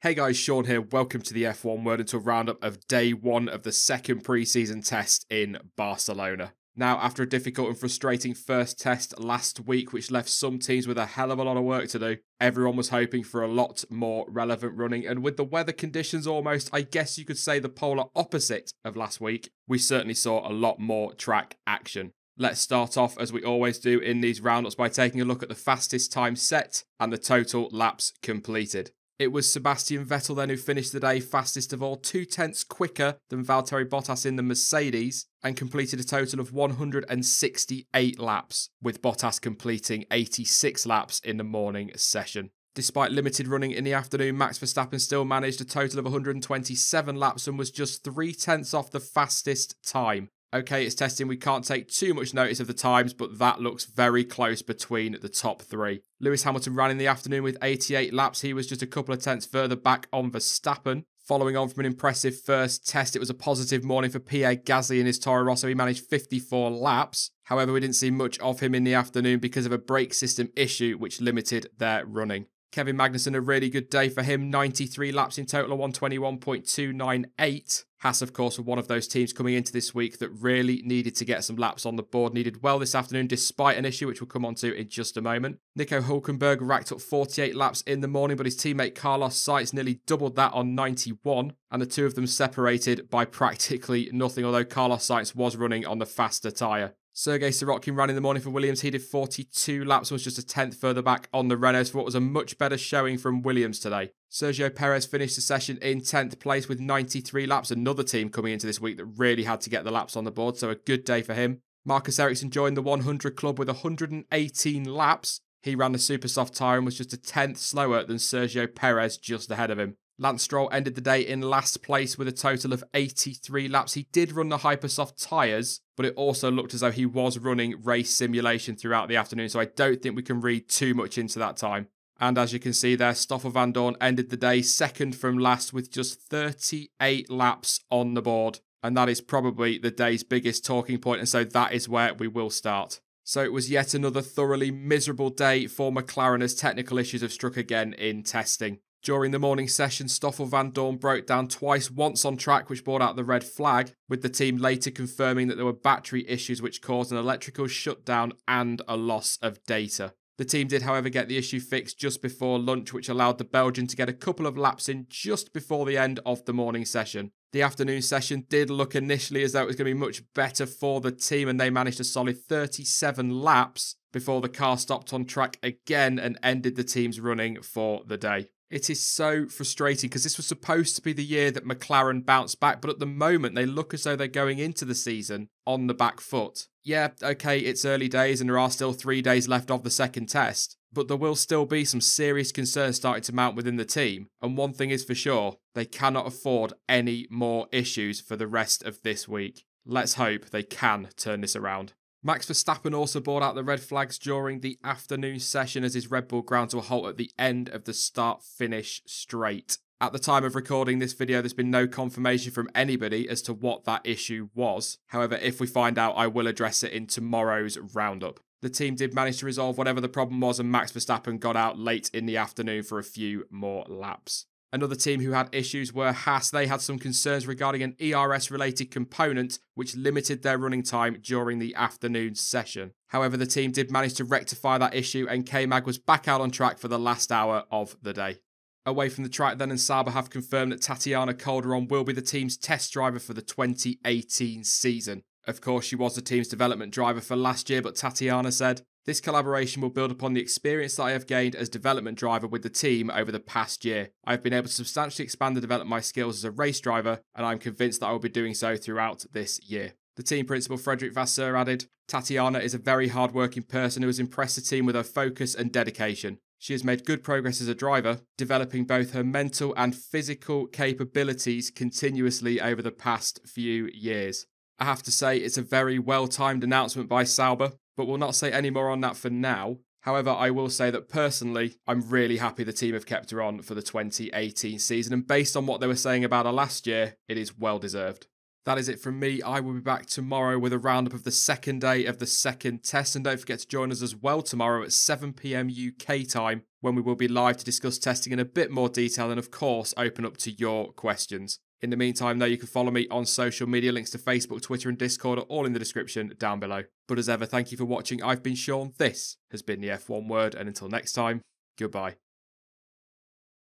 Hey guys, Sean here. Welcome to the F1 Word into a roundup of day one of the second pre-season test in Barcelona. Now, after a difficult and frustrating first test last week, which left some teams with a hell of a lot of work to do, everyone was hoping for a lot more relevant running. And with the weather conditions almost, I guess you could say the polar opposite of last week, we certainly saw a lot more track action. Let's start off, as we always do in these roundups, by taking a look at the fastest time set and the total laps completed. It was Sebastian Vettel then who finished the day fastest of all, 2/10 quicker than Valtteri Bottas in the Mercedes, and completed a total of 168 laps, with Bottas completing 86 laps in the morning session. Despite limited running in the afternoon, Max Verstappen still managed a total of 127 laps and was just 3/10 off the fastest time. Okay, it's testing, we can't take too much notice of the times, but that looks very close between the top three. Lewis Hamilton ran in the afternoon with 88 laps. He was just a couple of tenths further back on Verstappen. Following on from an impressive first test, it was a positive morning for Pierre Gasly in his Toro Rosso. He managed 54 laps. However, we didn't see much of him in the afternoon because of a brake system issue which limited their running. Kevin Magnussen, a really good day for him, 93 laps in total, 121.298. Haas, of course, were one of those teams coming into this week that really needed to get some laps on the board. Needed well this afternoon, despite an issue which we'll come on to in just a moment. Nico Hülkenberg racked up 48 laps in the morning, but his teammate Carlos Sainz nearly doubled that on 91. And the two of them separated by practically nothing, although Carlos Sainz was running on the faster tyre. Sergei Sirotkin ran in the morning for Williams. He did 42 laps and was just a tenth further back on the Renault for what was a much better showing from Williams today. Sergio Perez finished the session in 10th place with 93 laps. Another team coming into this week that really had to get the laps on the board, so a good day for him. Marcus Ericsson joined the 100 club with 118 laps. He ran the super soft tyre and was just a tenth slower than Sergio Perez just ahead of him. Lance Stroll ended the day in last place with a total of 83 laps. He did run the hypersoft tyres, but it also looked as though he was running race simulation throughout the afternoon, so I don't think we can read too much into that time. And as you can see there, Stoffel Van Dorn ended the day second from last with just 38 laps on the board. And that is probably the day's biggest talking point, and so that is where we will start. So it was yet another thoroughly miserable day for McLaren as technical issues have struck again in testing. During the morning session, Stoffel Van Dorn broke down twice, once on track, which brought out the red flag, with the team later confirming that there were battery issues which caused an electrical shutdown and a loss of data. The team did, however, get the issue fixed just before lunch, which allowed the Belgian to get a couple of laps in just before the end of the morning session. The afternoon session did look initially as though it was going to be much better for the team, and they managed a solid 37 laps before the car stopped on track again and ended the team's running for the day. It is so frustrating because this was supposed to be the year that McLaren bounced back, but at the moment they look as though they're going into the season on the back foot. Yeah, okay, it's early days and there are still 3 days left of the second test, but there will still be some serious concerns starting to mount within the team. And one thing is for sure, they cannot afford any more issues for the rest of this week. Let's hope they can turn this around. Max Verstappen also brought out the red flags during the afternoon session as his Red Bull ground to a halt at the end of the start-finish straight. At the time of recording this video, there's been no confirmation from anybody as to what that issue was. However, if we find out, I will address it in tomorrow's roundup. The team did manage to resolve whatever the problem was, and Max Verstappen got out late in the afternoon for a few more laps. Another team who had issues were Haas. They had some concerns regarding an ERS-related component which limited their running time during the afternoon session. However, the team did manage to rectify that issue and K-Mag was back out on track for the last hour of the day. Away from the track then, and Sauber have confirmed that Tatiana Calderon will be the team's test driver for the 2018 season. Of course, she was the team's development driver for last year, but Tatiana said, "This collaboration will build upon the experience that I have gained as development driver with the team over the past year. I have been able to substantially expand and develop my skills as a race driver, and I am convinced that I will be doing so throughout this year." The team principal Frederick Vasseur added, "Tatiana is a very hard-working person who has impressed the team with her focus and dedication. She has made good progress as a driver, developing both her mental and physical capabilities continuously over the past few years." I have to say, it's a very well-timed announcement by Sauber, but we'll not say any more on that for now. However, I will say that personally, I'm really happy the team have kept her on for the 2018 season, and based on what they were saying about her last year, it is well deserved. That is it from me. I will be back tomorrow with a roundup of the second day of the second test. And don't forget to join us as well tomorrow at 7 p.m. UK time, when we will be live to discuss testing in a bit more detail and, of course, open up to your questions. In the meantime, though, you can follow me on social media. Links to Facebook, Twitter and Discord are all in the description down below. But as ever, thank you for watching. I've been Sean. This has been the F1 Word. And until next time, goodbye.